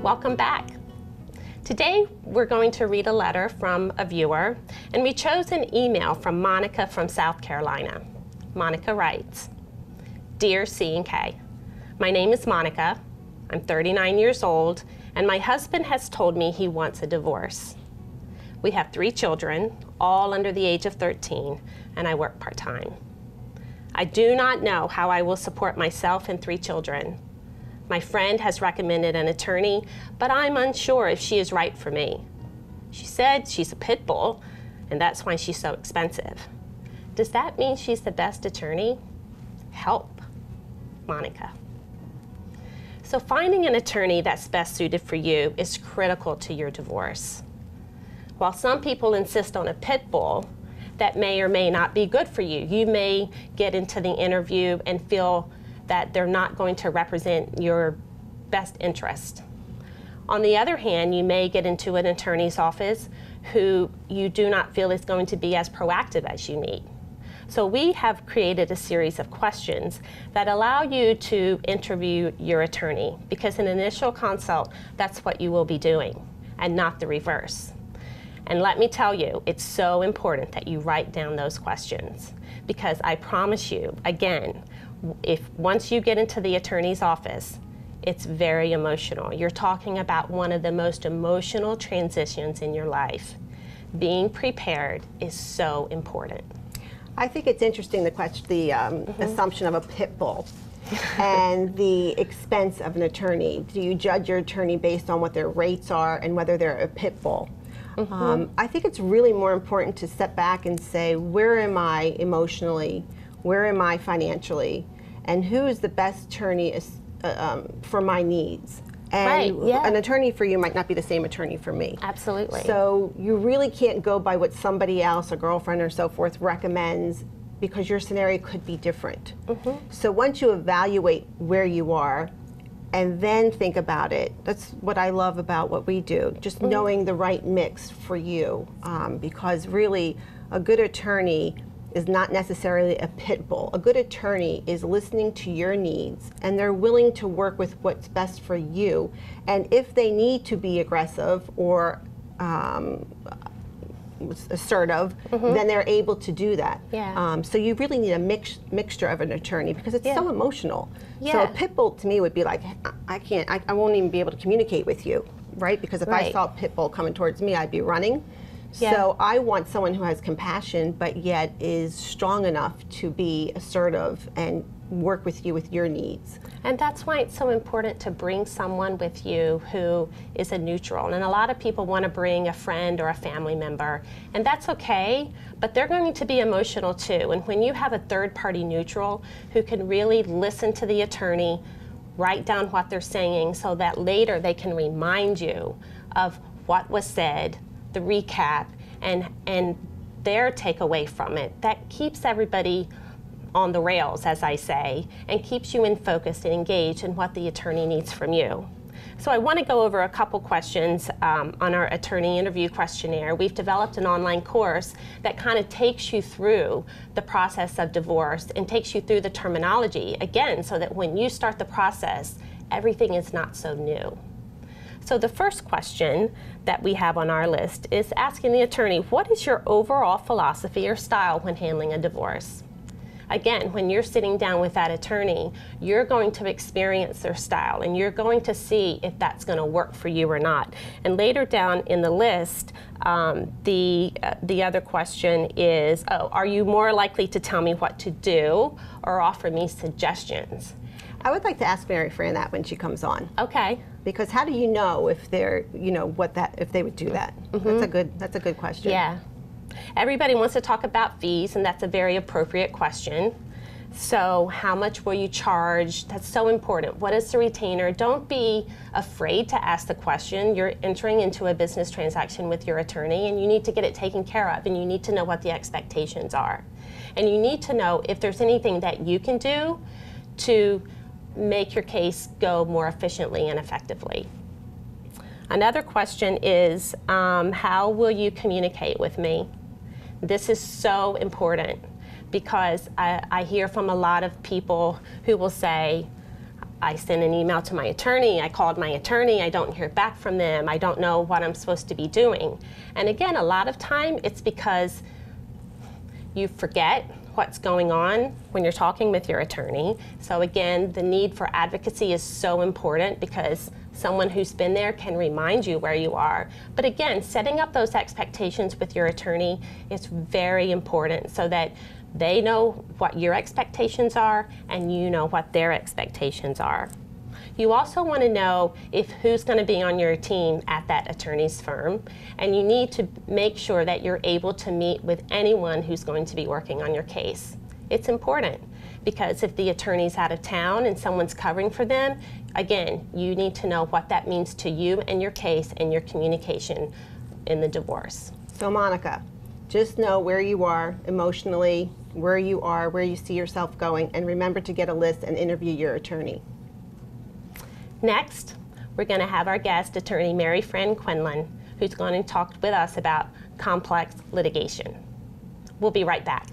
Welcome back. Today we're going to read a letter from a viewer, and we chose an email from Monica from South Carolina. Monica writes, "Dear C&K, my name is Monica. I'm 39 years old, and my husband has told me he wants a divorce. We have 3 children, all under the age of 13, and I work part-time. I do not know how I will support myself and 3 children. My friend has recommended an attorney, but I'm unsure if she is right for me. She said she's a pit bull, and that's why she's so expensive. Does that mean she's the best attorney? Help, Monica." So finding an attorney that's best suited for you is critical to your divorce. While some people insist on a pit bull, that may or may not be good for you. You may get into the interview and feel that they're not going to represent your best interest. On the other hand, you may get into an attorney's office who you do not feel is going to be as proactive as you need. So we have created a series of questions that allow you to interview your attorney, because in an initial consult, that's what you will be doing, and not the reverse. And let me tell you, it's so important that you write down those questions, because I promise you, again, if once you get into the attorney's office, it's very emotional. You're talking about one of the most emotional transitions in your life. Being prepared is so important. I think it's interesting, the assumption of a pit bull and the expense of an attorney. Do you judge your attorney based on what their rates are and whether they're a pit bull? I think it's really more important to step back and say, where am I emotionally? Where am I financially? And who is the best attorney for my needs? And an attorney for you might not be the same attorney for me. Absolutely. So you really can't go by what somebody else, a girlfriend or so forth, recommends, because your scenario could be different. So once you evaluate where you are and then think about it, that's what I love about what we do, just knowing the right mix for you, because really a good attorney is not necessarily a pit bull. A good attorney is listening to your needs, and they're willing to work with what's best for you. And if they need to be aggressive or assertive, then they're able to do that. So you really need a mixture of an attorney, because it's so emotional. So a pit bull to me would be like, I won't even be able to communicate with you, right? Because if I saw a pit bull coming towards me, I'd be running. So I want someone who has compassion, but yet is strong enough to be assertive and work with you with your needs. And that's why it's so important to bring someone with you who is a neutral. And a lot of people want to bring a friend or a family member, and that's okay, but they're going to be emotional too. And when you have a third-party neutral who can really listen to the attorney, write down what they're saying so that later they can remind you of what was said, the recap, and their takeaway from it, that keeps everybody on the rails, as I say, and keeps you in focus and engaged in what the attorney needs from you. So I want to go over a couple questions on our attorney interview questionnaire. We've developed an online course that kind of takes you through the process of divorce and takes you through the terminology, again, so that when you start the process, everything is not so new. So the first question that we have on our list is asking the attorney, what is your overall philosophy or style when handling a divorce? Again, when you're sitting down with that attorney, you're going to experience their style, and you're going to see if that's going to work for you or not. And later down in the list, the other question is, are you more likely to tell me what to do or offer me suggestions? I would like to ask Mary Fran that when she comes on. Okay. Because how do you know if they're, if they would do that? That's a good question. Yeah. Everybody wants to talk about fees, and that's a very appropriate question. So how much will you charge? That's so important. What is the retainer? Don't be afraid to ask the question. You're entering into a business transaction with your attorney, and you need to get it taken care of, and you need to know what the expectations are. And you need to know if there's anything that you can do to make your case go more efficiently and effectively. Another question is, how will you communicate with me? This is so important, because I hear from a lot of people who will say, I sent an email to my attorney, I called my attorney, I don't hear back from them, I don't know what I'm supposed to be doing. And again, a lot of time it's because you forget what's going on when you're talking with your attorney. So again, the need for advocacy is so important because someone who's been there can remind you where you are. But again, setting up those expectations with your attorney is very important so that they know what your expectations are and you know what their expectations are. You also want to know who's going to be on your team at that attorney's firm, and you need to make sure that you're able to meet with anyone who's going to be working on your case. It's important because if the attorney's out of town and someone's covering for them, again, you need to know what that means to you and your case and your communication in the divorce. So Monica, just know where you are emotionally, where you are, where you see yourself going, and remember to get a list and interview your attorney. Next, we're going to have our guest, attorney Mary Fran Quinlan, who's going to talk with us about complex litigation. We'll be right back.